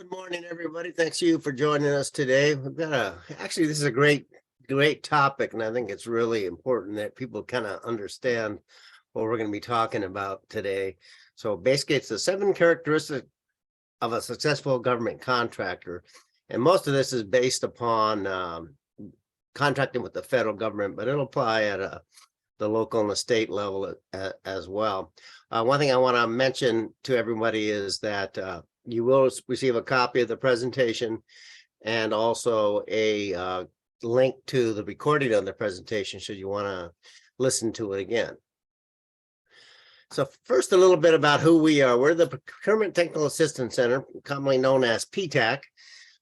Good morning, everybody. Thanks you for joining us today. We've got actually, this is a great topic, and I think it's really important that people kind of understand what we're going to be talking about today. So basically, it's the 7 characteristics of a successful government contractor. And most of this is based upon contracting with the federal government, but it'll apply at the local and the state level as well. One thing I want to mention to everybody is that you will receive a copy of the presentation and also a link to the recording of the presentation should you want to listen to it again. So first, a little bit about who we are. We're the Procurement Technical Assistance Center, commonly known as PTAC.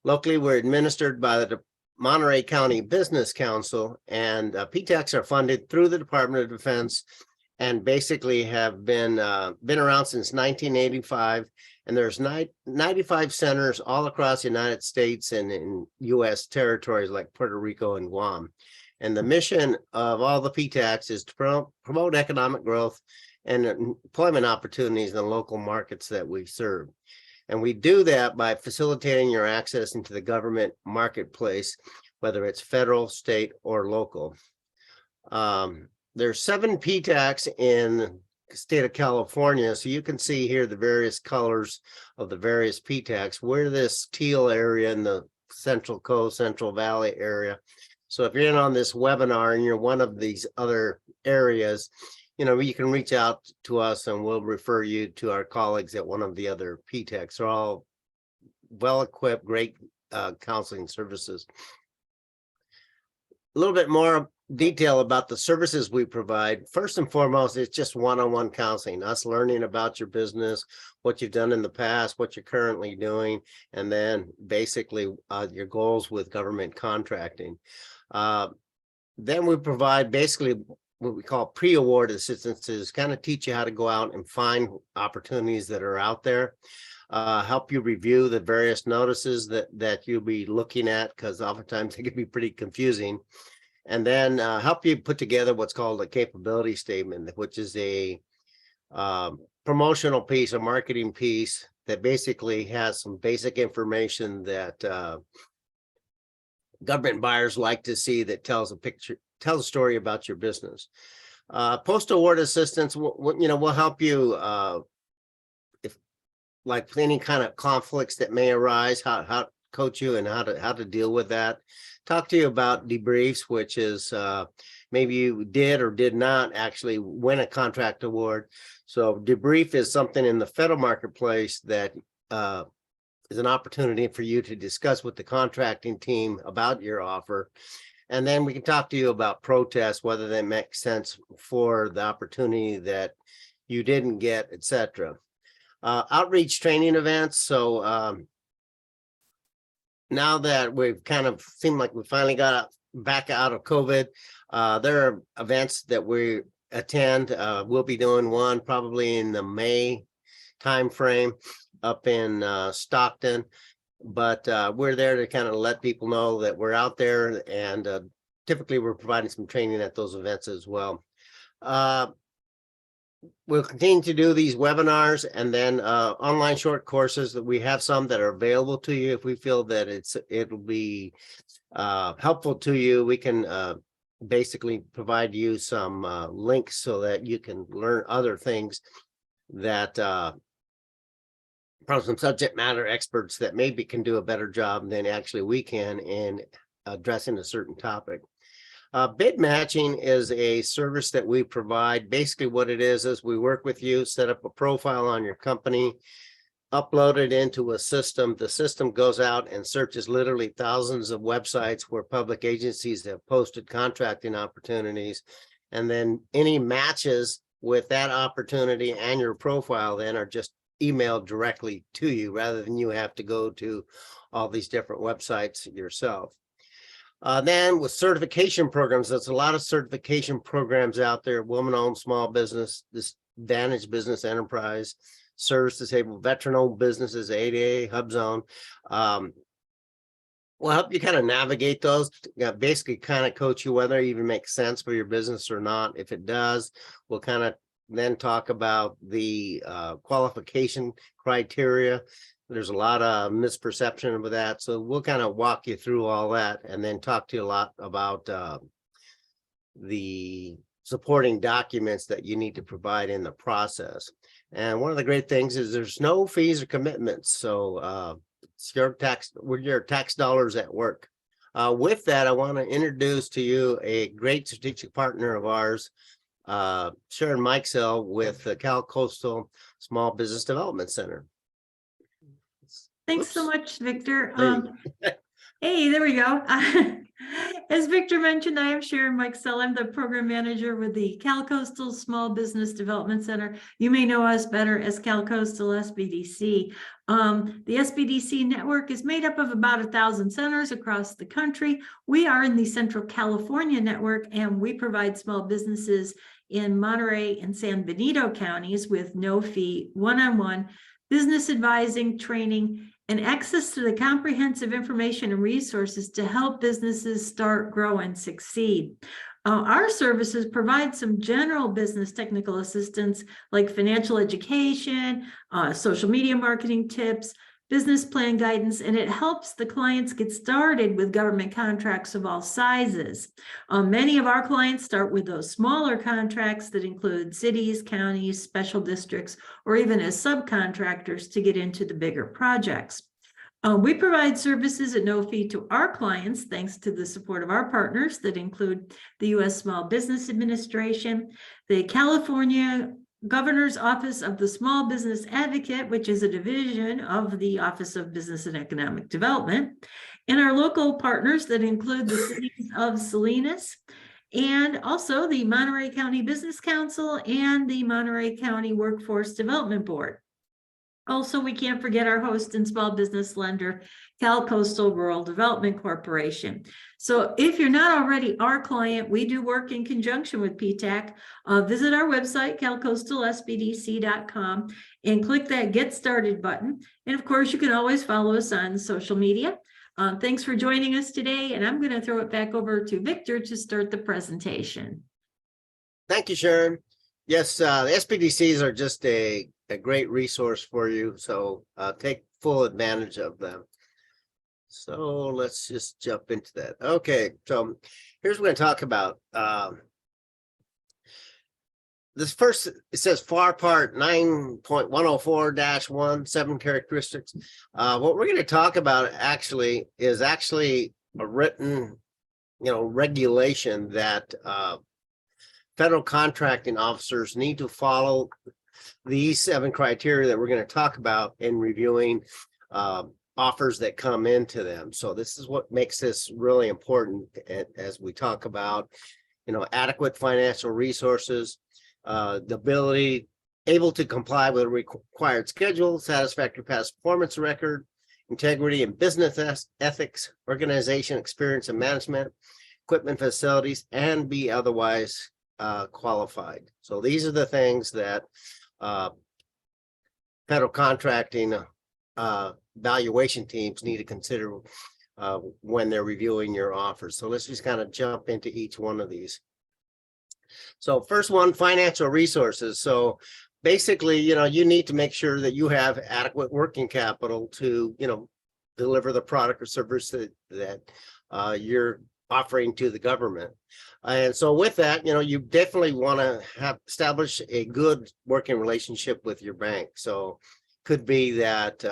Locally, we're administered by the Monterey County Business Council, and PTACs are funded through the Department of Defense and basically have been around since 1985. And there's 95 centers all across the United States and in U.S. territories like Puerto Rico and Guam. And the mission of all the PTACs is to promote economic growth and employment opportunities in the local markets that we serve. And we do that by facilitating your access into the government marketplace, whether it's federal, state, or local. There's 7 PTACs in the state of California. So you can see here the various colors of the various PTACs. We're this teal area in the Central Coast, Central Valley area. So if you're in on this webinar and you're one of these other areas, you can reach out to us and we'll refer you to our colleagues at one of the other PTACs. They're all well-equipped, great counseling services. A little bit more detail about the services we provide. First and foremost, it's just one-on-one counseling, us learning about your business, what you've done in the past, what you're currently doing, and then basically your goals with government contracting. Then we provide basically what we call pre-award assistance, to kind of teach you how to go out and find opportunities that are out there, help you review the various notices that you'll be looking at, because oftentimes they can be pretty confusing, and then help you put together what's called a capability statement, which is a promotional piece, a marketing piece that basically has some basic information that government buyers like to see, that tells a story about your business. Post-award assistance, will help you if like any kind of conflicts that may arise, how coach you and how to deal with that. Talk to you about debriefs, which is maybe you did or did not actually win a contract award. So debrief is something in the federal marketplace that is an opportunity for you to discuss with the contracting team about your offer. And then we can talk to you about protests, whether they make sense for the opportunity that you didn't get, etc. Outreach training events. So now that we've kind of seemed like we finally got back out of COVID, there are events that we attend. We'll be doing one probably in the May timeframe up in Stockton. But we're there to kind of let people know that we're out there, and typically we're providing some training at those events as well. We'll continue to do these webinars and then online short courses. That we have some that are available to you. If we feel that it'll be helpful to you, we can basically provide you some links so that you can learn other things that from some subject matter experts that maybe can do a better job than actually we can in addressing a certain topic. Bid matching is a service that we provide. Basically what it is we work with you, set up a profile on your company, upload it into a system. The system goes out and searches literally thousands of websites where public agencies have posted contracting opportunities. And then any matches with that opportunity and your profile then are just emailed directly to you, rather than you have to go to all these different websites yourself. Then with certification programs, there's a lot of certification programs out there: woman-owned small business, this Advantage Business Enterprise, service disabled, veteran-owned businesses, ADA, HubZone. We'll help you kind of navigate those, basically kind of coach you whether it even makes sense for your business or not. If it does, we'll kind of then talk about the qualification criteria There's a lot of misperception about that. So we'll kind of walk you through all that and then talk to you a lot about the supporting documents that you need to provide in the process. And one of the great things is there's no fees or commitments. So it's your tax dollars at work. With that, I want to introduce to you a great strategic partner of ours, Sharon Mikesell with the Cal Coastal Small Business Development Center. Thanks so much, Victor. Hey, there we go. As Victor mentioned, I am Sharon Mikesell. I'm the program manager with the Cal Coastal Small Business Development Center. You may know us better as Cal Coastal SBDC. The SBDC network is made up of about 1,000 centers across the country. We are in the Central California network, and we provide small businesses in Monterey and San Benito counties with no fee, one-on-one business advising, training, and access to the comprehensive information and resources to help businesses start, grow, and succeed. Our services provide some general business technical assistance like financial education, social media marketing tips, business plan guidance, and it helps the clients get started with government contracts of all sizes. Many of our clients start with those smaller contracts that include cities, counties, special districts, or even as subcontractors to get into the bigger projects. We provide services at no fee to our clients, thanks to the support of our partners that include the U.S. Small Business Administration, the California Governor's Office of the Small Business Advocate, which is a division of the Office of Business and Economic Development, and our local partners that include the cities of Salinas, and also the Monterey County Business Council and the Monterey County Workforce Development Board. Also, we can't forget our host and small business lender, Cal Coastal Rural Development Corporation. So if you're not already our client, we do work in conjunction with PTAC. Visit our website, calcoastalsbdc.com, and click that Get Started button. And of course, you can always follow us on social media. Thanks for joining us today, and I'm going to throw it back over to Victor to start the presentation. Thank you, Sharon. Yes, the SBDCs are just a great resource for you. So take full advantage of them. So let's just jump into that. Okay, so here's what we're going to talk about. This first, it says FAR Part 9.104-1, 7 characteristics. What we're going to talk about is a written, regulation that federal contracting officers need to follow these 7 criteria that we're going to talk about in reviewing offers that come into them. So this is what makes this really important as we talk about, adequate financial resources, the able to comply with a required schedule, satisfactory past performance record, integrity and business ethics, organization experience and management, equipment facilities, and be otherwise qualified. So these are the things that federal contracting valuation teams need to consider when they're reviewing your offers. So let's just kind of jump into each one of these. So first one, financial resources. So basically, you need to make sure that you have adequate working capital to, deliver the product or service that you're offering to the government. And so with that, you definitely want to establish a good working relationship with your bank. So could be that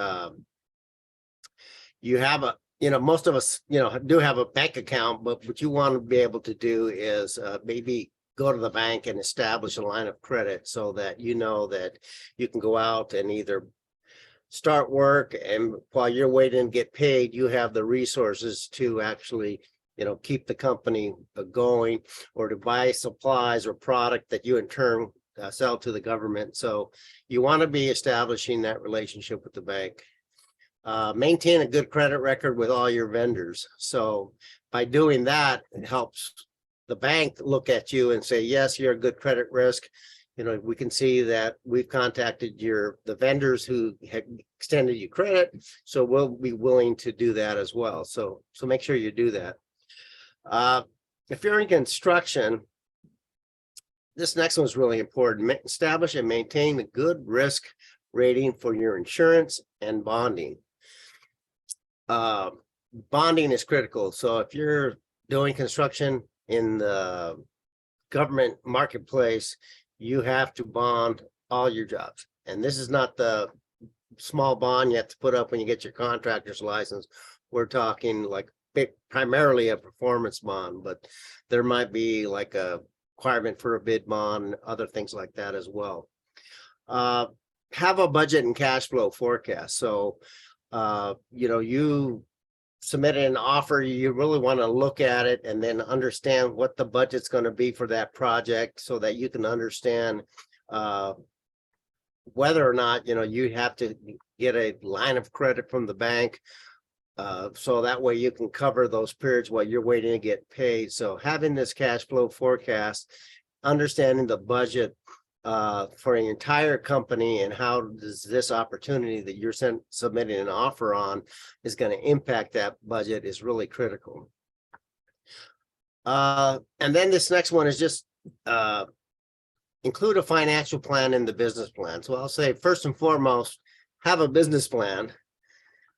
you have most of us, do have a bank account, but what you want to be able to do is maybe go to the bank and establish a line of credit so that that you can go out and either start work, and while you're waiting to get paid, you have the resources to actually keep the company going, or to buy supplies or product that you in turn sell to the government. So you want to be establishing that relationship with the bank. Maintain a good credit record with all your vendors. So by doing that, it helps the bank look at you and say, yes, you're a good credit risk. We can see that we've contacted the vendors who have extended you credit, so we'll be willing to do that as well. So make sure you do that. If you're in construction, this next one is really important. Establish and maintain a good risk rating for your insurance and bonding. Bonding is critical. So if you're doing construction in the government marketplace, you have to bond all your jobs. And this is not the small bond you have to put up when you get your contractor's license. We're talking like primarily a performance bond, but there might be like a requirement for a bid bond, other things like that as well. Have a budget and cash flow forecast. So, you submitted an offer, you really want to look at it and then understand what the budget's going to be for that project so that you can understand whether or not, you have to get a line of credit from the bank. So that way you can cover those periods while you're waiting to get paid. So having this cash flow forecast, understanding the budget for an entire company and how does this opportunity that you're submitting an offer on is going to impact that budget is really critical. And then this next one is just include a financial plan in the business plan. So I'll say first and foremost, have a business plan.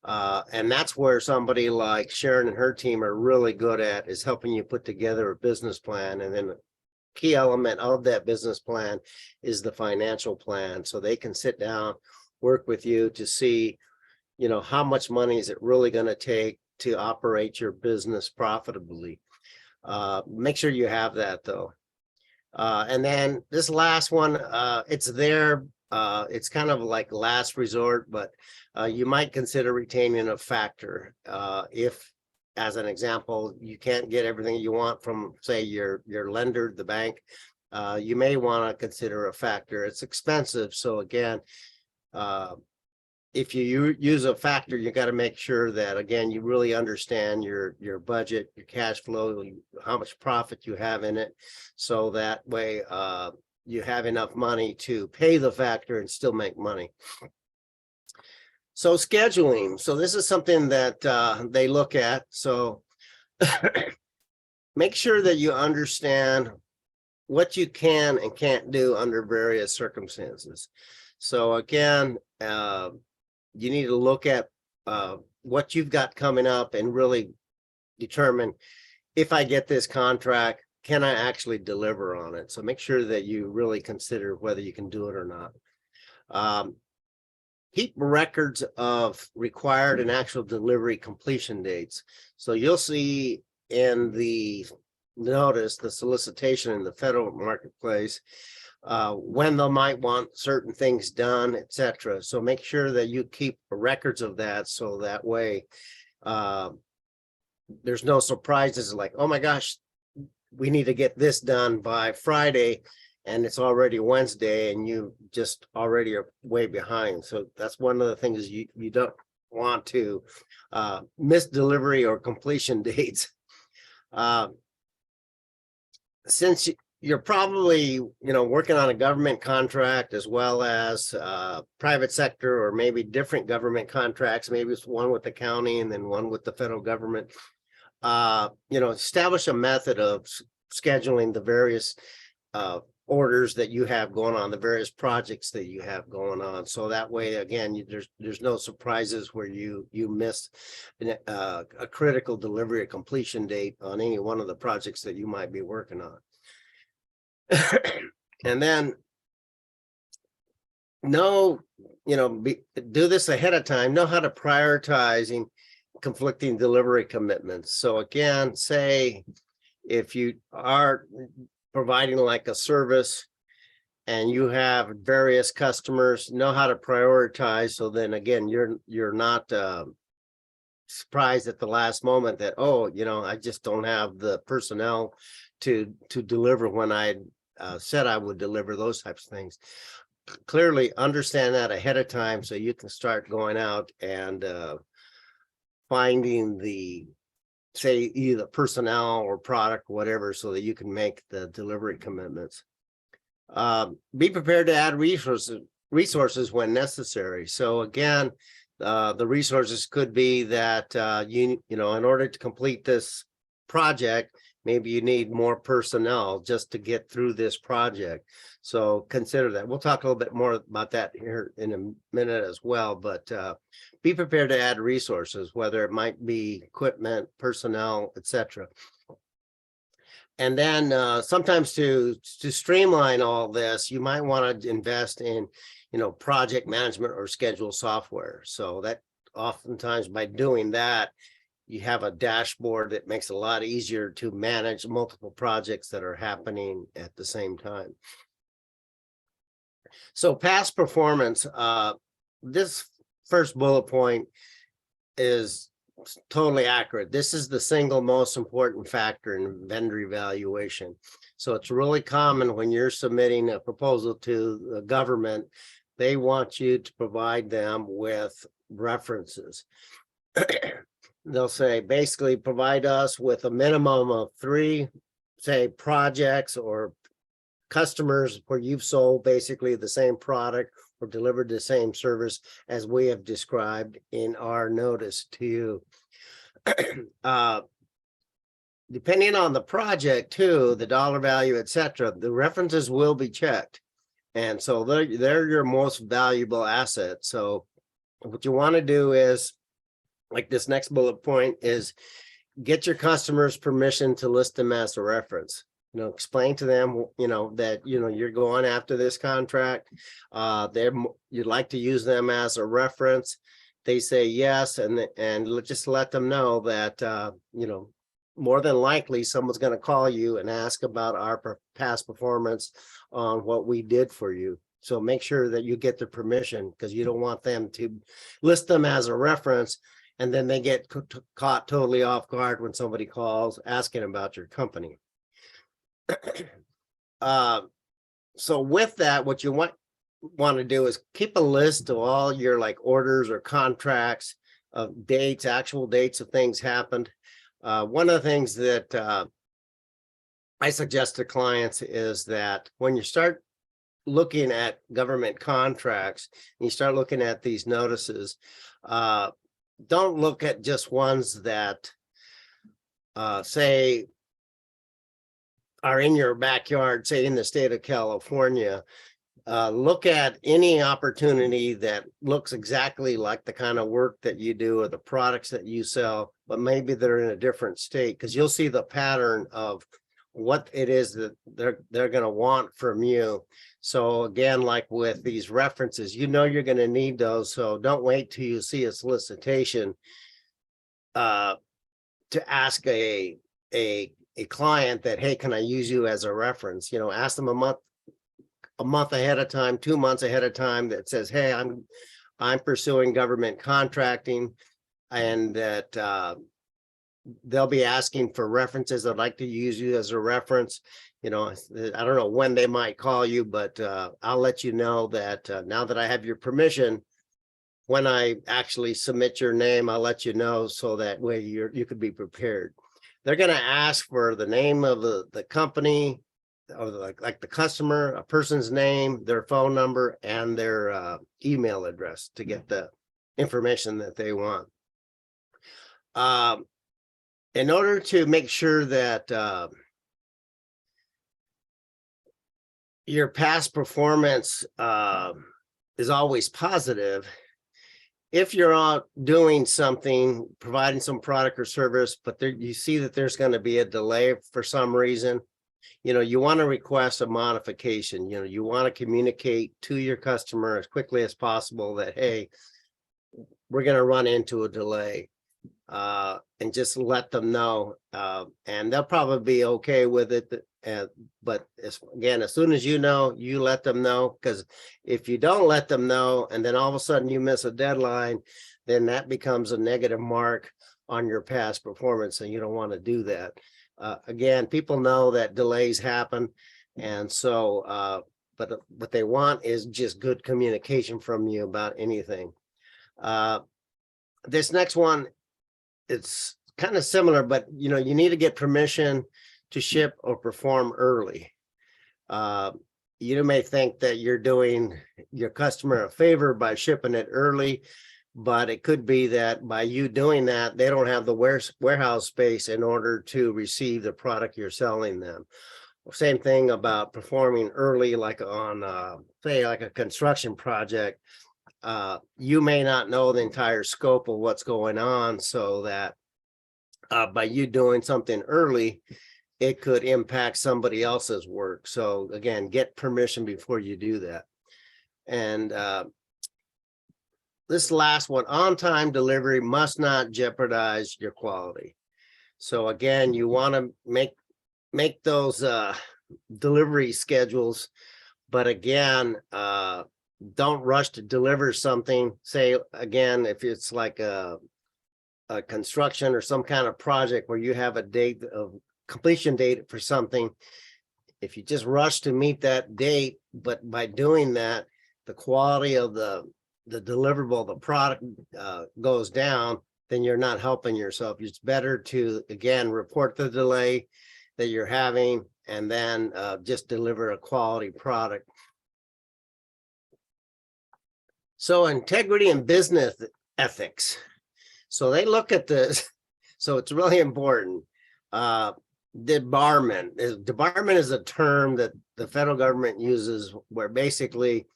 And that's where somebody like Sharon and her team are really good at, is helping you put together a business plan. And then key element of that business plan is the financial plan. So they can sit down, work with you to see, how much money is it really going to take to operate your business profitably. Make sure you have that though. And then this last one, it's there. It's kind of like last resort, but you might consider retaining a factor. If, as an example, you can't get everything you want from, say, your lender, the bank, you may want to consider a factor. It's expensive. So again, if you use a factor, you got to make sure that, again, you really understand your budget, your cash flow, how much profit you have in it. So that way you have enough money to pay the factor and still make money. So scheduling. So this is something that they look at. So make sure that you understand what you can and can't do under various circumstances. So again, you need to look at what you've got coming up and really determine, if I get this contract, can I actually deliver on it? So make sure that you really consider whether you can do it or not. Keep records of required and actual delivery completion dates. So you'll see in the notice, the solicitation in the federal marketplace, when they might want certain things done, etc. So make sure that you keep records of that, so that way there's no surprises like, oh my gosh, we need to get this done by Friday and it's already Wednesday and you just already are way behind. So that's one of the things you don't want to miss delivery or completion dates. Since you're probably, working on a government contract as well as private sector, or maybe different government contracts, maybe it's one with the county and then one with the federal government, establish a method of scheduling the various orders that you have going on, the various projects that you have going on. So that way, again, there's no surprises where you miss a critical delivery or completion date on any one of the projects that you might be working on. And then do this ahead of time, know how to prioritizing conflicting delivery commitments. So again, say if you are providing like a service and you have various customers, know how to prioritize. So then again, you're not surprised at the last moment that, I just don't have the personnel to deliver when I said I would deliver, those types of things. Clearly understand that ahead of time so you can start going out and finding the, say, either personnel or product, whatever, so that you can make the delivery commitments. Be prepared to add resources when necessary. So again, the resources could be that in order to complete this project, maybe you need more personnel just to get through this project. So consider that. We'll talk a little bit more about that here in a minute as well, but be prepared to add resources, whether it might be equipment, personnel, etc. And then sometimes to streamline all this, you might want to invest in, project management or schedule software. So that oftentimes by doing that, you have a dashboard that makes it a lot easier to manage multiple projects that are happening at the same time. So past performance, this first bullet point is totally accurate. This is the single most important factor in vendor evaluation. So it's really common when you're submitting a proposal to the government, they want you to provide them with references. They'll say, basically provide us with a minimum of 3, say, projects or customers where you've sold basically the same product or delivered the same service as we have described in our notice to you. Depending on the project too, the dollar value, etc., the references will be checked. And so they're your most valuable asset. So what you want to do is, like this next bullet point, is get your customers permission to list them as a reference. Explain to them, that, you're going after this contract. You'd like to use them as a reference. They say yes, and just let them know that, more than likely someone's going to call you and ask about our past performance on what we did for you. So make sure that you get the permission, because you don't want them to list them as a reference and then they get caught totally off guard when somebody calls asking about your company. So with that, what you want to do is keep a list of all your orders or contracts of dates, actual dates of things happened. One of the things that I suggest to clients is that when you start looking at government contracts, and you start looking at these notices, don't look at just ones that say are in your backyard, say in the state of California. Look at any opportunity that looks exactly like the kind of work that you do or the products that you sell, but maybe they're in a different state, because you'll see the pattern of what it is that they're going to want from you. So again, like with these references, you're going to need those. So don't wait till you see a solicitation to ask a client that, hey, can I use you as a reference? Ask them a month ahead of time, 2 months ahead of time, that says, hey, I'm pursuing government contracting, and that they'll be asking for references. I'd like to use you as a reference. I don't know when they might call you, but I'll let you know that now that I have your permission, when I actually submit your name, I'll let you know, so that way you could be prepared. They're going to ask for the name of the company, or like the customer, a person's name, their phone number, and their email address to get the information that they want. In order to make sure that your past performance is always positive, if you're out doing something, providing some product or service, but you see that there's going to be a delay for some reason, you want to request a modification. You want to communicate to your customer as quickly as possible that, hey, we're going to run into a delay, and just let them know, and they'll probably be okay with it. But again, as soon as you let them know, because if you don't let them know and then all of a sudden you miss a deadline, then that becomes a negative mark on your past performance, and you don't want to do that. Again, people know that delays happen, and so but what they want is just good communication from you about anything. This next one, it's kind of similar, but you need to get permission to ship or perform early. You may think that you're doing your customer a favor by shipping it early, But it could be that by you doing that, they don't have the warehouse space in order to receive the product you're selling them. Same thing about performing early, like on, say, like a construction project. You may not know the entire scope of what's going on, so that by you doing something early, it could impact somebody else's work. So again, get permission before you do that. And this last one, on-time delivery must not jeopardize your quality. So again, you want to make those delivery schedules, but again, don't rush to deliver something. Say again, if it's like a construction or some kind of project where you have a date of completion date for something, if you just rush to meet that date, but by doing that, the quality of the deliverable, the product goes down, then you're not helping yourself. It's better to, again, report the delay that you're having and then just deliver a quality product. So integrity and business ethics. So they look at this. So it's really important. Debarment is a term that the federal government uses where basically,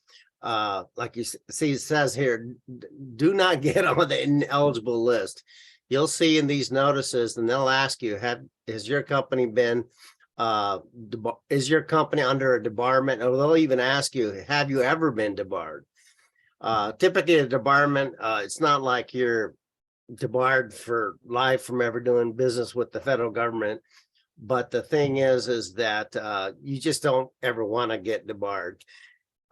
like you see, it says here, do not get on the ineligible list. You'll see in these notices, and they'll ask you, has your company been, is your company under a debarment? Or they'll even ask you, have you ever been debarred? Typically a debarment, it's not like you're debarred for life from ever doing business with the federal government. But the thing is that you just don't ever want to get debarred.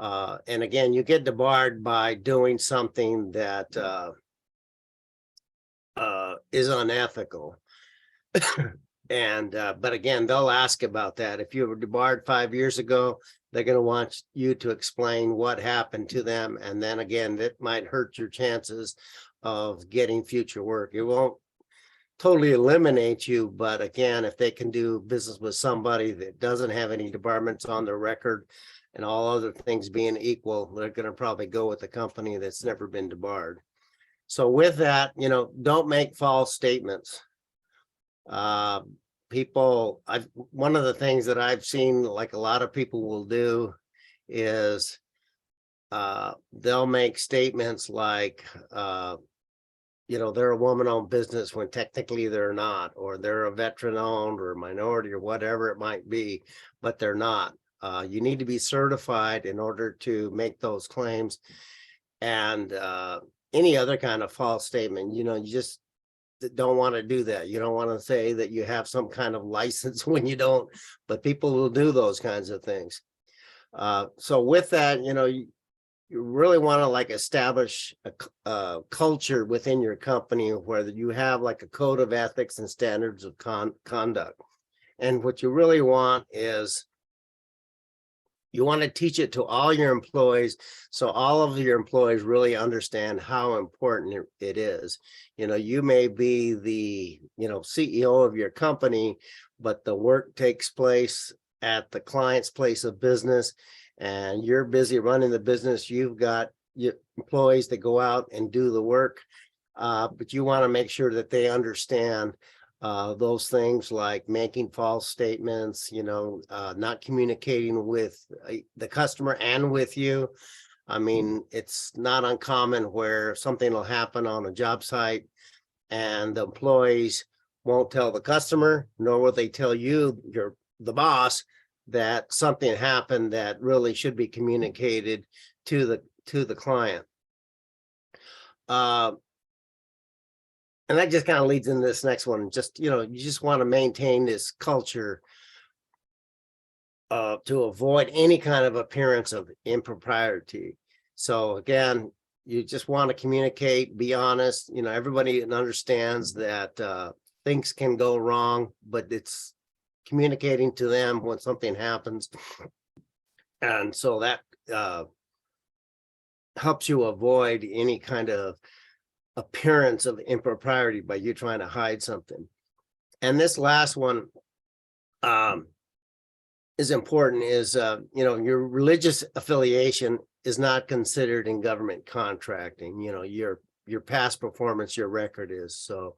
And again, you get debarred by doing something that is unethical. And but again, they'll ask about that. If you were debarred 5 years ago, they're going to want you to explain what happened to them. And then again, that might hurt your chances of getting future work. It won't totally eliminate you, but again, if they can do business with somebody that doesn't have any debarments on their record and all other things being equal, they're going to probably go with the company that's never been debarred. So with that, don't make false statements. One of the things that I've seen, like a lot of people will do, is they'll make statements like, they're a woman-owned business when technically they're not, or they're a veteran-owned or minority or whatever it might be, but they're not. You need to be certified in order to make those claims. And any other kind of false statement, you just don't want to do that. You don't want to say that you have some kind of license when you don't, but people will do those kinds of things. So with that, you really want to establish a culture within your company where you have like a code of ethics and standards of conduct. And what you really want is you want to teach it to all your employees, so all of your employees really understand how important it is. You may be the CEO of your company, but the work takes place at the client's place of business, and you're busy running the business. You've got your employees that go out and do the work, but you want to make sure that they understand those things like making false statements, not communicating with the customer and with you. I mean, it's not uncommon where something will happen on a job site and the employees won't tell the customer, nor will they tell you, the boss, that something happened that really should be communicated to the client. And that just kind of leads into this next one. Just, you just want to maintain this culture to avoid any kind of appearance of impropriety. So again, you just want to communicate, be honest. Everybody understands that things can go wrong, but it's communicating to them when something happens. And so that helps you avoid any kind of appearance of impropriety by you trying to hide something. And this last one is important, is your religious affiliation is not considered in government contracting. Your your past performance, your record is. So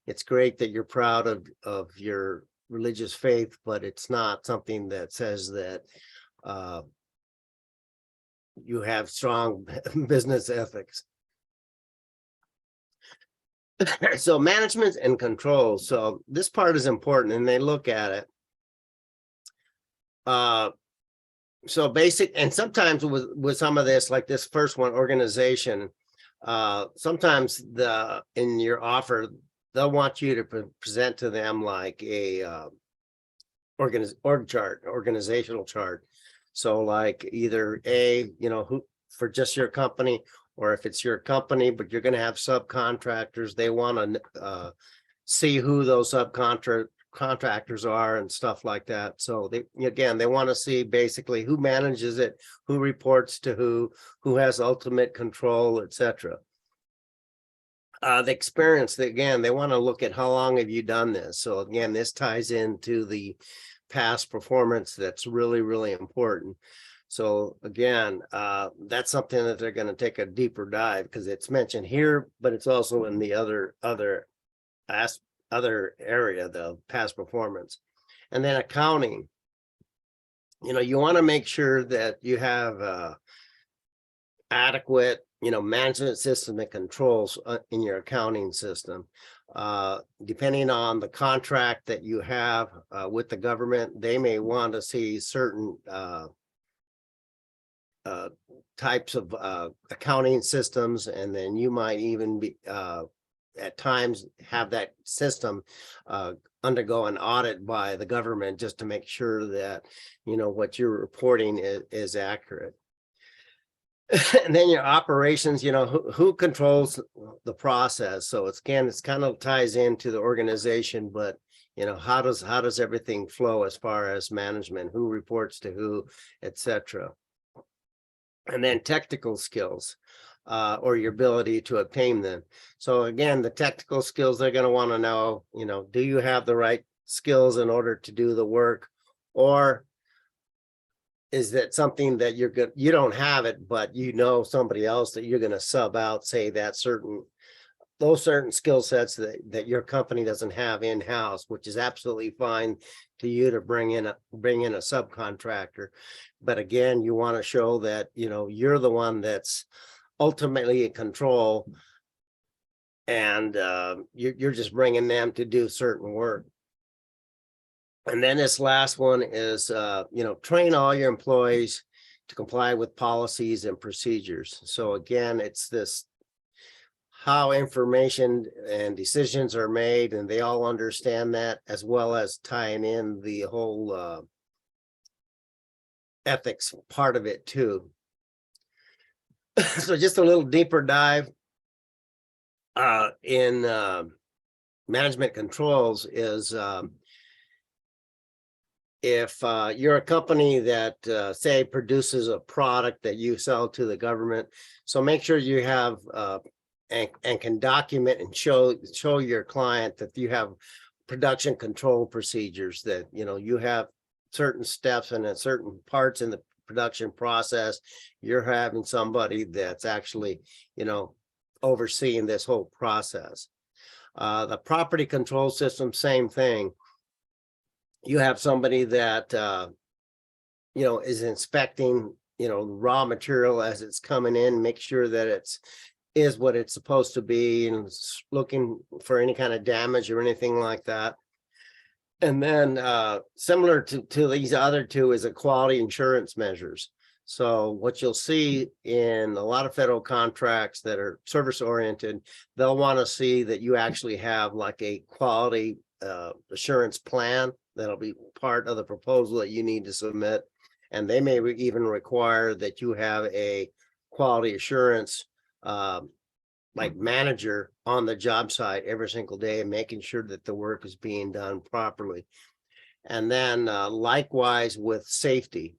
it's great that you're proud of your religious faith, but it's not something that says that you have strong business ethics. So management and control. So this part is important, and they look at it. So basic, and sometimes with some of this, like this first one, organization, sometimes in your offer, they'll want you to present to them like a organizational chart. So like either who for just your company, or if it's your company, but you're going to have subcontractors, they want to see who those subcontractors are and stuff like that. So they want to see basically who manages it, who reports to who has ultimate control, etc. The experience, again, they want to look at how long have you done this. So again, this ties into the past performance. That's really, really important. So again, that's something that they're going to take a deeper dive, because it's mentioned here, but it's also in the other area, the past performance. And then accounting, you want to make sure that you have adequate management system and controls in your accounting system. Depending on the contract that you have with the government, they may want to see certain types of accounting systems, and then you might even be at times have that system undergo an audit by the government, just to make sure that what you're reporting is accurate. And then your operations, who controls the process. So it's kind of ties into the organization, but how does everything flow as far as management, who reports to who, etc. And then technical skills, or your ability to obtain them. So again, the technical skills, they're going to want to know, do you have the right skills in order to do the work, or is that something that you don't have it, but somebody else that you're going to sub out, say that those certain skill sets that your company doesn't have in-house, which is absolutely fine to you to bring in a subcontractor. But again, you want to show that you're the one that's ultimately in control, and you're just bringing them to do certain work. And then this last one is, train all your employees to comply with policies and procedures. So again, it's this how information and decisions are made, and they all understand that, as well as tying in the whole ethics part of it too. So just a little deeper dive in management controls is if you're a company that say produces a product that you sell to the government, so make sure you have and can document and show your client that you have production control procedures, that you have certain steps and certain parts in the production process. You're having somebody that's actually overseeing this whole process. The property control system, same thing. You have somebody that is inspecting raw material as it's coming in, make sure that is what it's supposed to be, and looking for any kind of damage or anything like that. And then similar to these other two is a quality insurance measures. So what you'll see in a lot of federal contracts that are service oriented, they'll want to see that you actually have like a quality assurance plan that'll be part of the proposal that you need to submit. And they may even require that you have a quality assurance like manager on the job site every single day, and making sure that the work is being done properly. And then likewise with safety,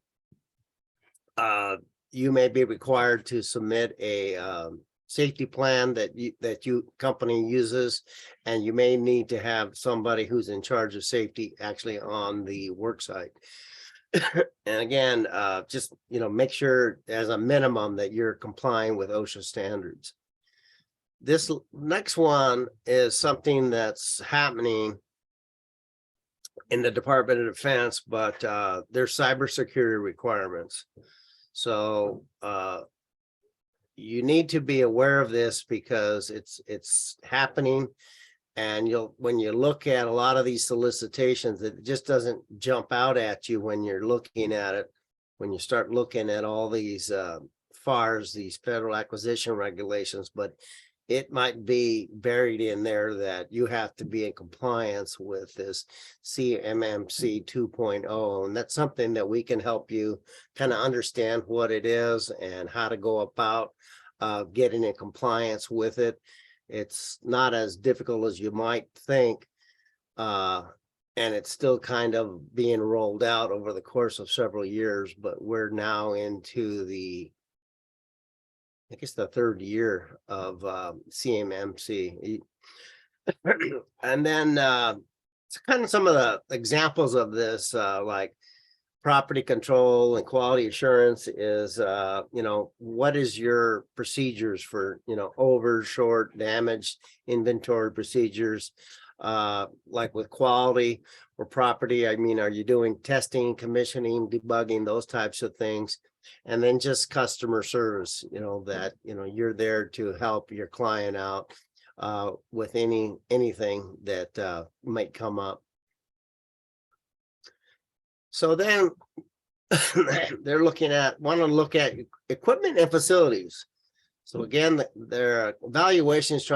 you may be required to submit a safety plan that you company uses, and you may need to have somebody who's in charge of safety actually on the work site. And again, just make sure as a minimum that you're complying with OSHA standards. This next one is something that's happening in the Department of Defense, but there's cybersecurity requirements. So you need to be aware of this because it's happening. And when you look at a lot of these solicitations, it just doesn't jump out at you when you're looking at it. When you start looking at all these FARs, these federal acquisition regulations, but it might be buried in there that you have to be in compliance with this CMMC 2.0. And that's something that we can help you kind of understand what it is and how to go about getting in compliance with it. It's not as difficult as you might think. And it's still kind of being rolled out over the course of several years, but we're now into I guess the third year of CMMC. And then it's kind of some of the examples of this, like property control and quality assurance is, what is your procedures for, over, short, damaged inventory procedures, like with quality or property. I mean, are you doing testing, commissioning, debugging, those types of things? And then just customer service, that, you're there to help your client out with anything that might come up. So then they're want to look at equipment and facilities. So again, their evaluations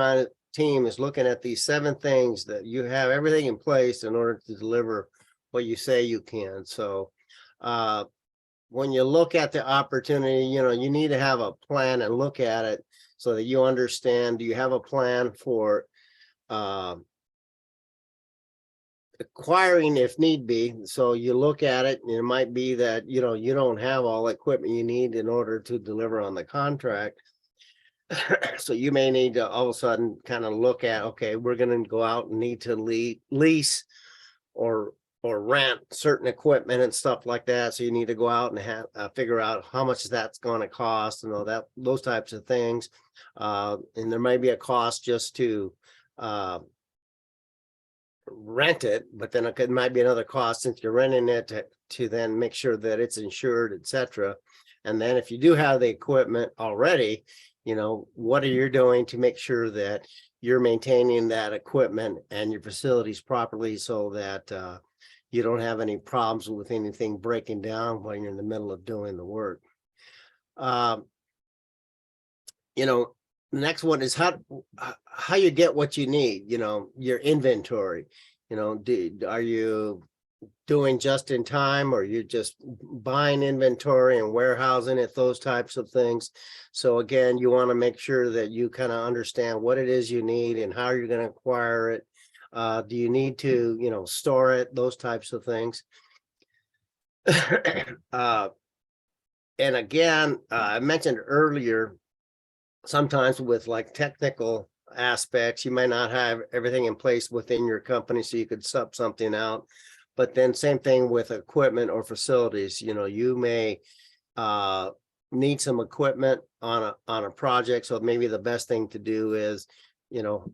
team is looking at these 7 things that you have everything in place in order to deliver what you say you can. So when you look at the opportunity, you need to have a plan and look at it so that you understand, do you have a plan for acquiring if need be? So you look at it and it might be that, you don't have all the equipment you need in order to deliver on the contract. So you may need to all of a sudden kind of look at, okay, we're going to go out and need to lease or rent certain equipment and stuff like that. So you need to go out and have figure out how much that's going to cost and all that, those types of things. And there may be a cost just to rent it, but then it might be another cost since you're renting it to then make sure that it's insured, etc. And then if you do have the equipment already, what are you doing to make sure that you're maintaining that equipment and your facilities properly so that you don't have any problems with anything breaking down while you're in the middle of doing the work. The next one is how you get what you need, your inventory. Are you doing just in time, or you're just buying inventory and warehousing it, those types of things. So again, you want to make sure that you kind of understand what it is you need and how you're going to acquire it. Do you need to, store it, those types of things. And again, I mentioned earlier, sometimes with like technical aspects, you might not have everything in place within your company, so you could sub something out. But then same thing with equipment or facilities, you may need some equipment on a project. So maybe the best thing to do is,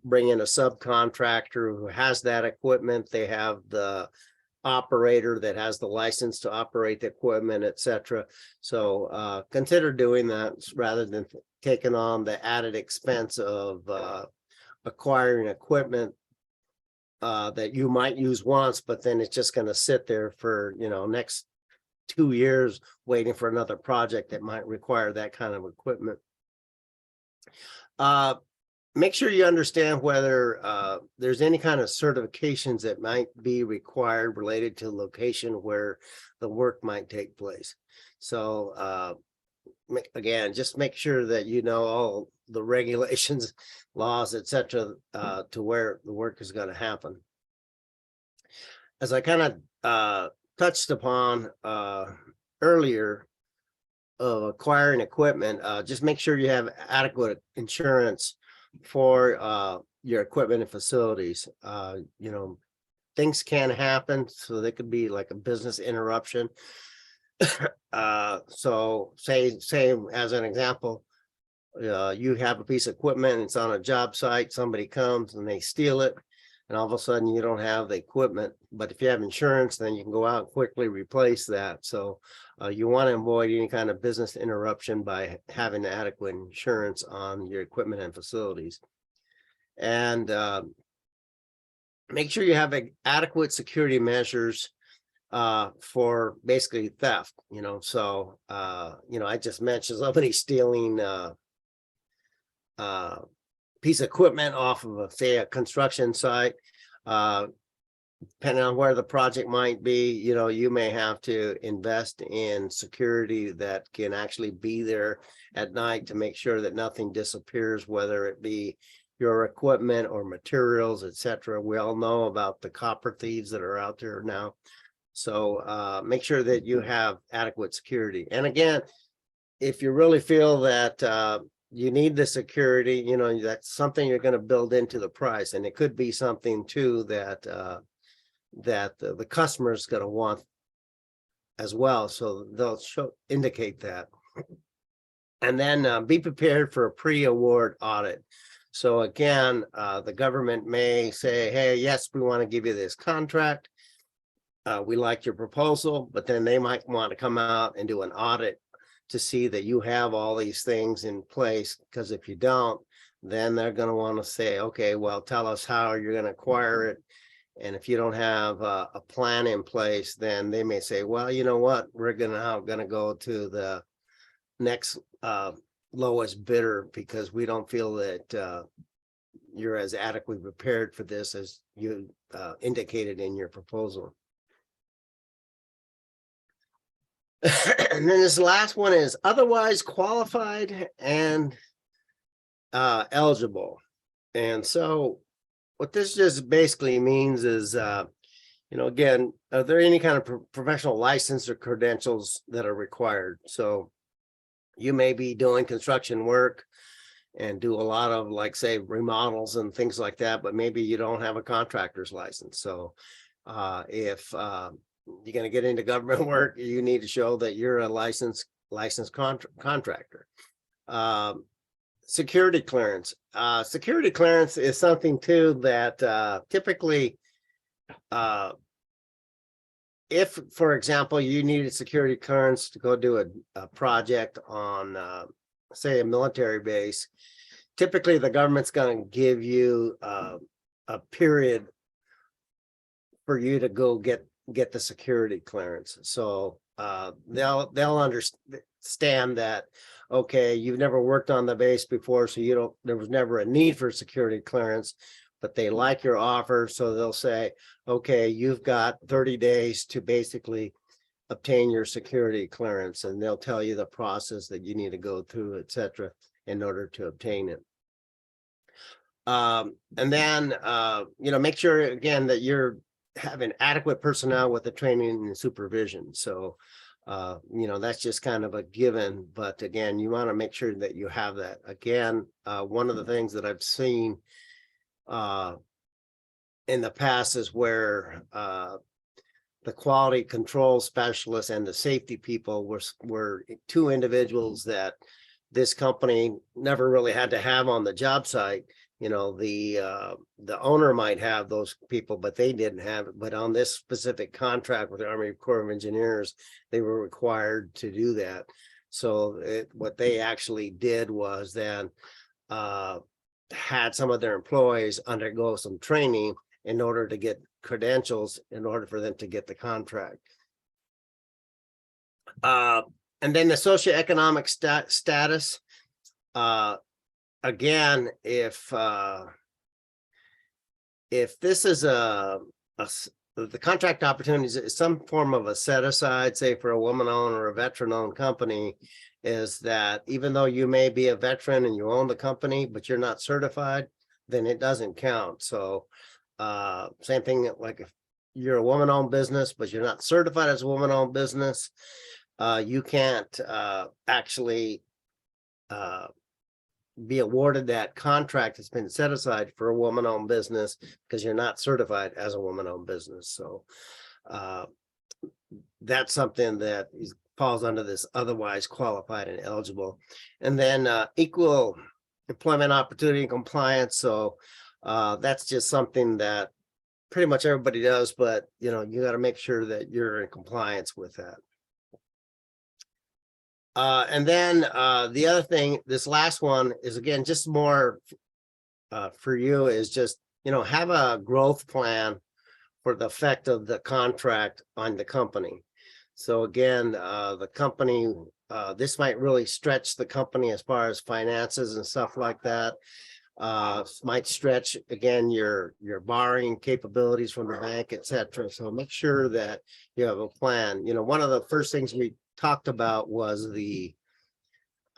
bring in a subcontractor who has that equipment. They have the operator that has the license to operate the equipment, etc. So consider doing that rather than taking on the added expense of acquiring equipment that you might use once, but then it's just going to sit there for, next 2 years waiting for another project that might require that kind of equipment. Make sure you understand whether there's any kind of certifications that might be required related to location where the work might take place. So again, just make sure that you know all the regulations, laws, etc., to where the work is going to happen. As I kind of touched upon earlier, of acquiring equipment, just make sure you have adequate insurance for your equipment and facilities. Things can happen, so they could be like a business interruption. So say as an example, you have a piece of equipment, and it's on a job site, somebody comes and they steal it, and all of a sudden you don't have the equipment. But if you have insurance, then you can go out and quickly replace that. So you want to avoid any kind of business interruption by having adequate insurance on your equipment and facilities. And make sure you have adequate security measures for basically theft, so I just mentioned somebody stealing piece of equipment off of say a construction site. Depending on where the project might be, you may have to invest in security that can actually be there at night to make sure that nothing disappears, whether it be your equipment or materials, etc. We all know about the copper thieves that are out there now. So make sure that you have adequate security. And again, if you really feel that you need the security, that's something you're going to build into the price. And it could be something too that the customer is going to want as well. So they'll indicate that. And then be prepared for a pre-award audit. So again, the government may say, hey, yes, we want to give you this contract. We like your proposal, but then they might want to come out and do an audit to see that you have all these things in place. Because if you don't, then they're going to want to say, okay, well, tell us how you're going to acquire it. And if you don't have a plan in place, then they may say, well, you know what, we're going to go to the next lowest bidder because we don't feel that you're as adequately prepared for this as you indicated in your proposal. And then this last one is otherwise qualified and eligible. And so what this just basically means is, again, are there any kind of professional license or credentials that are required? So you may be doing construction work and do a lot of, like, say, remodels and things like that, but maybe you don't have a contractor's license. So if you're going to get into government work, you need to show that you're a licensed contractor. Security clearance. Security clearance is something too that typically, if, for example, you needed security clearance to go do a project on, say, a military base, typically the government's going to give you a period for you to go get the security clearance. So they'll understand that, okay, you've never worked on the base before, so there was never a need for security clearance, but they like your offer. So they'll say, okay, you've got 30 days to basically obtain your security clearance, and they'll tell you the process that you need to go through, etc., in order to obtain it. And then, make sure again that you're having adequate personnel with the training and supervision. So, that's just kind of a given, but again, you want to make sure that you have that. Again, one of the things that I've seen in the past is where the quality control specialists and the safety people were two individuals that this company never really had to have on the job site. The owner might have those people, but they didn't have it. But on this specific contract with the Army Corps of Engineers, they were required to do that. So what they actually did was then had some of their employees undergo some training in order to get credentials in order for them to get the contract. And then the socioeconomic status. Again, if this is the contract opportunities is some form of a set aside, say for a woman-owned or a veteran-owned company, is that even though you may be a veteran and you own the company, but you're not certified, then it doesn't count. So same thing, like if you're a woman-owned business, but you're not certified as a woman-owned business, you can't actually be awarded that contract that's been set aside for a woman-owned business because you're not certified as a woman-owned business. So that's something that falls under this otherwise qualified and eligible. And then equal employment opportunity and compliance. So that's just something that pretty much everybody does, but you got to make sure that you're in compliance with that. And then the other thing, this last one is, again, just more for you, is just, have a growth plan for the effect of the contract on the company. So again, the company, this might really stretch the company as far as finances and stuff like that. Might stretch, again, your borrowing capabilities from the bank, etc. So make sure that you have a plan. One of the first things we talked about was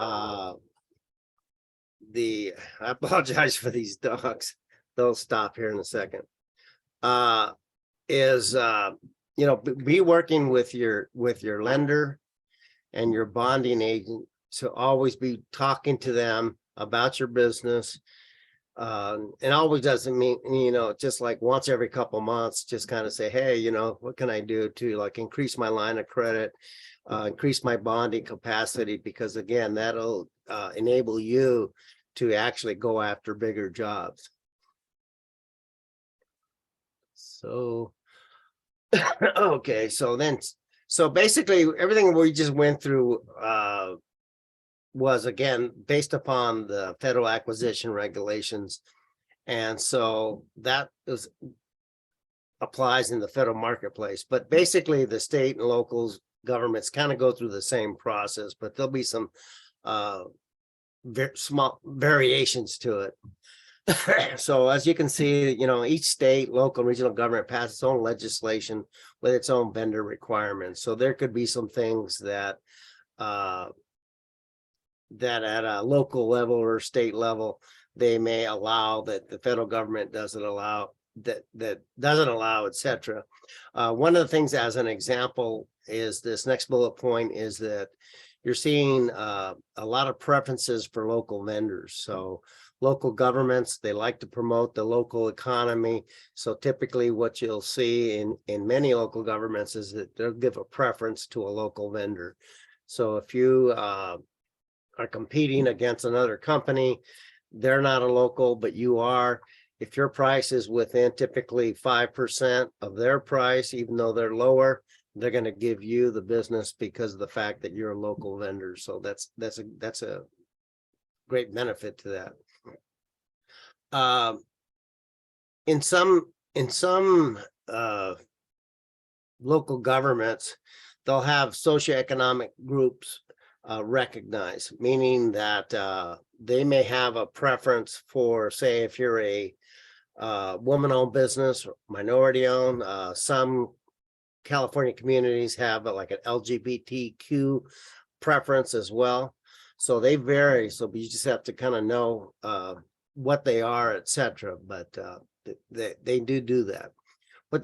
I apologize for these dogs. They'll stop here in a second. Be working with your lender and your bonding agent to always be talking to them about your business. And always doesn't mean, just like once every couple months, just kind of say, hey, what can I do to like increase my line of credit, increase my bonding capacity, because again, that'll enable you to actually go after bigger jobs. So, okay, so basically everything we just went through was, again, based upon the federal acquisition regulations. And so that applies in the federal marketplace, but basically the state and local governments kind of go through the same process, but there'll be some very small variations to it. So as you can see, each state, local, regional government passes its own legislation with its own vendor requirements. So there could be some things that that at a local level or state level, they may allow that the federal government doesn't allow, that doesn't allow, etc. One of the things, as an example, is this next bullet point, is that you're seeing a lot of preferences for local vendors. So local governments, they like to promote the local economy. So typically what you'll see in many local governments is that they'll give a preference to a local vendor. So if you are competing against another company, they're not a local, but you are. If your price is within typically 5% of their price, even though they're lower, they're going to give you the business because of the fact that you're a local vendor. So that's a great benefit to that. In some local governments, they'll have socioeconomic groups recognized, meaning that they may have a preference for, say, if you're a woman-owned business, minority-owned. Some California communities have like an LGBTQ preference as well. So they vary. So you just have to kind of know what they are, etc. But they do that. What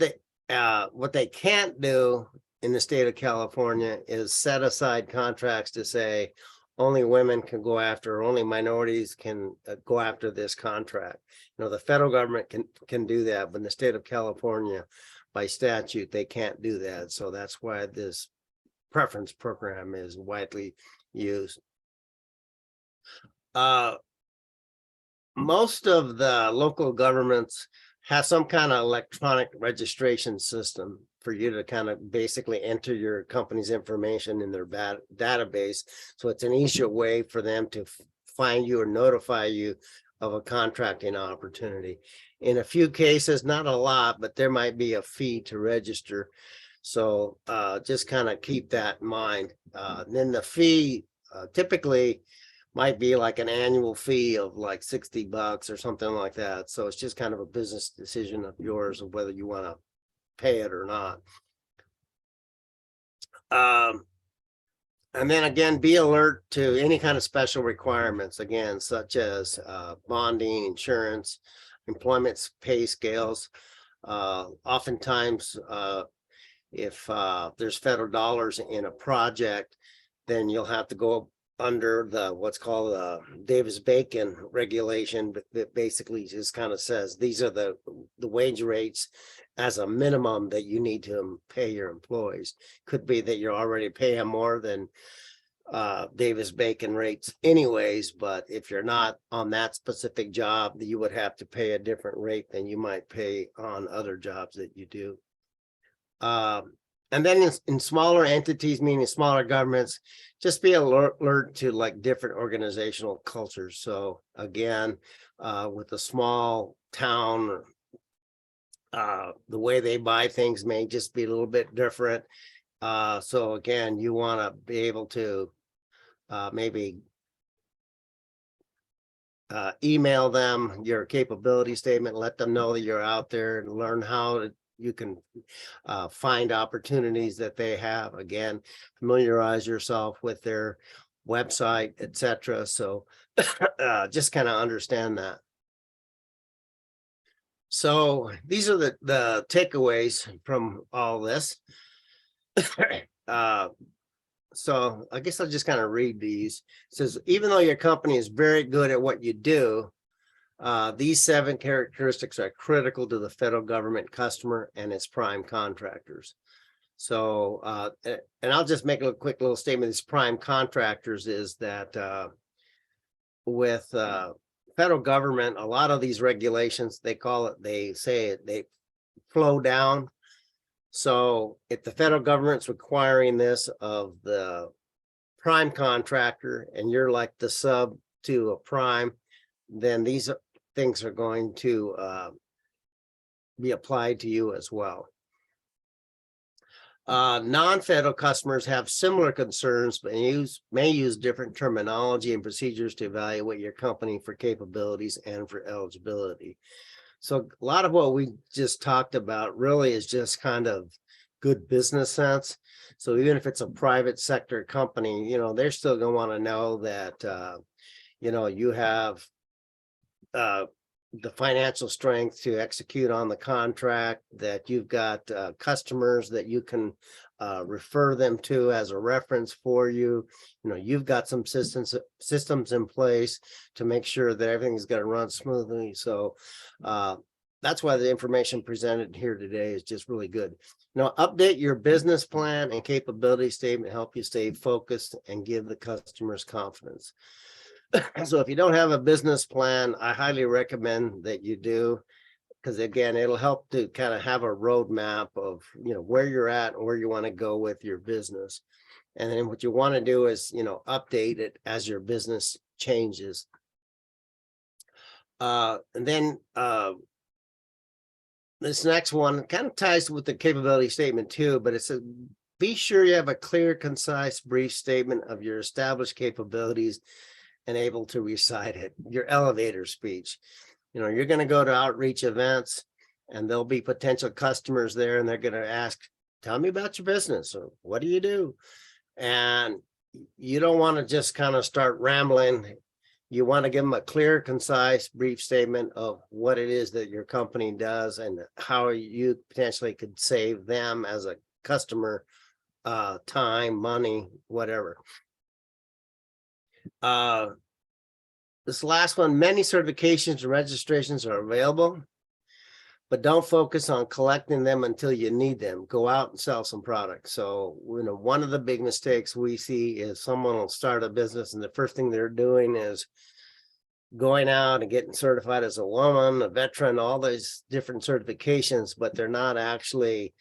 they can't do in the state of California is set aside contracts to say only women can go after, only minorities can go after this contract. The federal government can do that, but in the state of California, by statute, they can't do that. So that's why this preference program is widely used. Most of the local governments have some kind of electronic registration system for you to kind of basically enter your company's information in their database. So it's an easier way for them to find you or notify you of a contracting opportunity. In a few cases, not a lot, but there might be a fee to register. So just kind of keep that in mind. Then the fee typically might be like an annual fee of like $60 or something like that. So it's just kind of a business decision of yours of whether you want to pay it or not. And then again, be alert to any kind of special requirements, again, such as bonding, insurance, employment pay scales. Oftentimes, if there's federal dollars in a project, then you'll have to go under the what's called the Davis-Bacon regulation, that basically just kind of says these are the wage rates as a minimum that you need to pay your employees. Could be that you're already paying more than Davis Bacon rates anyways, but if you're not on that specific job, you would have to pay a different rate than you might pay on other jobs that you do. And then in smaller entities, meaning smaller governments, just be alert to like different organizational cultures. So again, with a small town, the way they buy things may just be a little bit different. So again, you want to be able to maybe email them your capability statement, let them know that you're out there, and learn how you can find opportunities that they have. Again, familiarize yourself with their website, etc. So just kind of understand that. So these are the takeaways from all this. So I guess I'll just kind of read these. It says, even though your company is very good at what you do, these 7 characteristics are critical to the federal government customer and its prime contractors. So, and I'll just make a quick little statement. These prime contractors is that with federal government, a lot of these regulations, they say they flow down. So if the federal government's requiring this of the prime contractor and you're like the sub to a prime, then these things are going to be applied to you as well. Non-federal customers have similar concerns, but may use different terminology and procedures to evaluate your company for capabilities and for eligibility. So a lot of what we just talked about really is just kind of good business sense. So even if it's a private sector company, they're still going to want to know that, you have the financial strength to execute on the contract, that you've got customers that you can refer them to as a reference for you. You've got some systems in place to make sure that everything's going to run smoothly. So that's why the information presented here today is just really good. Update your business plan and capability statement, help you stay focused and give the customers confidence. So if you don't have a business plan, I highly recommend that you do, because again, it'll help to kind of have a roadmap of, where you're at and where you want to go with your business. And then what you want to do is, update it as your business changes. And then this next one kind of ties with the capability statement too, but it says, be sure you have a clear, concise, brief statement of your established capabilities and able to recite it, your elevator speech. You're going to go to outreach events and there'll be potential customers there, and they're going to ask, tell me about your business, or what do you do? And you don't want to just kind of start rambling. You want to give them a clear, concise, brief statement of what it is that your company does and how you potentially could save them as a customer time, money, whatever. This last one, many certifications and registrations are available, but don't focus on collecting them until you need them. Go out and sell some products. So, one of the big mistakes we see is someone will start a business and the first thing they're doing is going out and getting certified as a woman, a veteran, all these different certifications, but they're not actually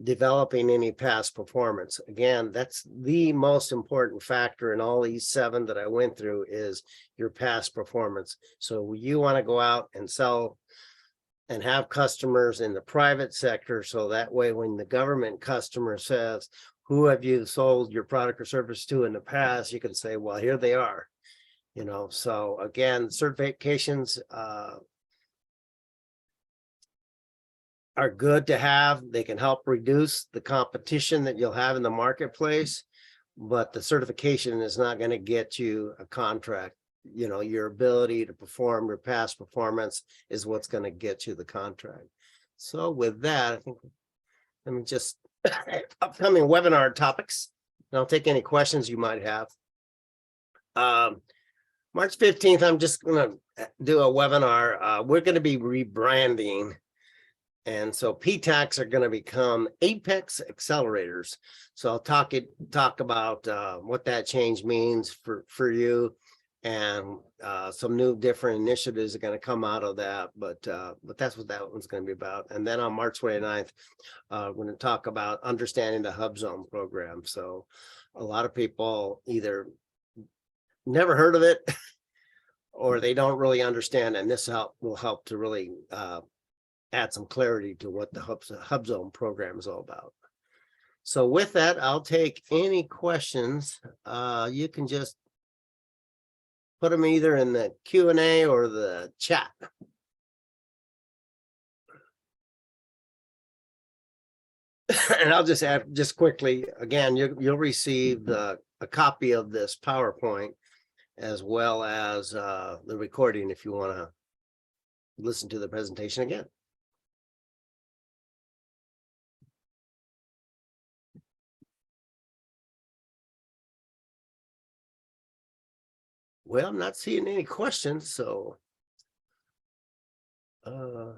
developing any past performance. Again, that's the most important factor in all these 7 that I went through is your past performance. So you want to go out and sell and have customers in the private sector. So that way, when the government customer says, who have you sold your product or service to in the past? You can say, well, here they are. So again, certifications are good to have. They can help reduce the competition that you'll have in the marketplace, but the certification is not going to get you a contract. Your ability to perform your past performance is what's going to get you the contract. So with that, I think, let me just upcoming webinar topics, and I'll take any questions you might have. March 15th, I'm just going to do a webinar. We're going to be rebranding. And so PTACs are going to become Apex Accelerators. So I'll talk about what that change means for you, and some new different initiatives are going to come out of that. But that's what that one's going to be about. And then on March 29th, we're going to talk about understanding the Hub Zone program. So a lot of people either never heard of it or they don't really understand, and this will help to really add some clarity to what the Hub Zone program is all about. So with that, I'll take any questions. You can just put them either in the Q&A or the chat. And I'll just add just quickly, again, you'll receive a copy of this PowerPoint as well as the recording if you want to listen to the presentation again. Well, I'm not seeing any questions, so well,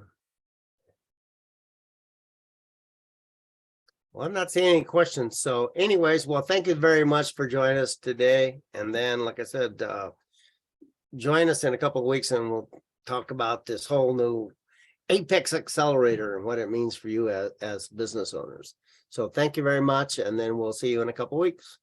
I'm not seeing any questions. So anyways, well, thank you very much for joining us today. And then, like I said, join us in a couple of weeks and we'll talk about this whole new Apex Accelerator and what it means for you as business owners. So thank you very much. And then we'll see you in a couple of weeks.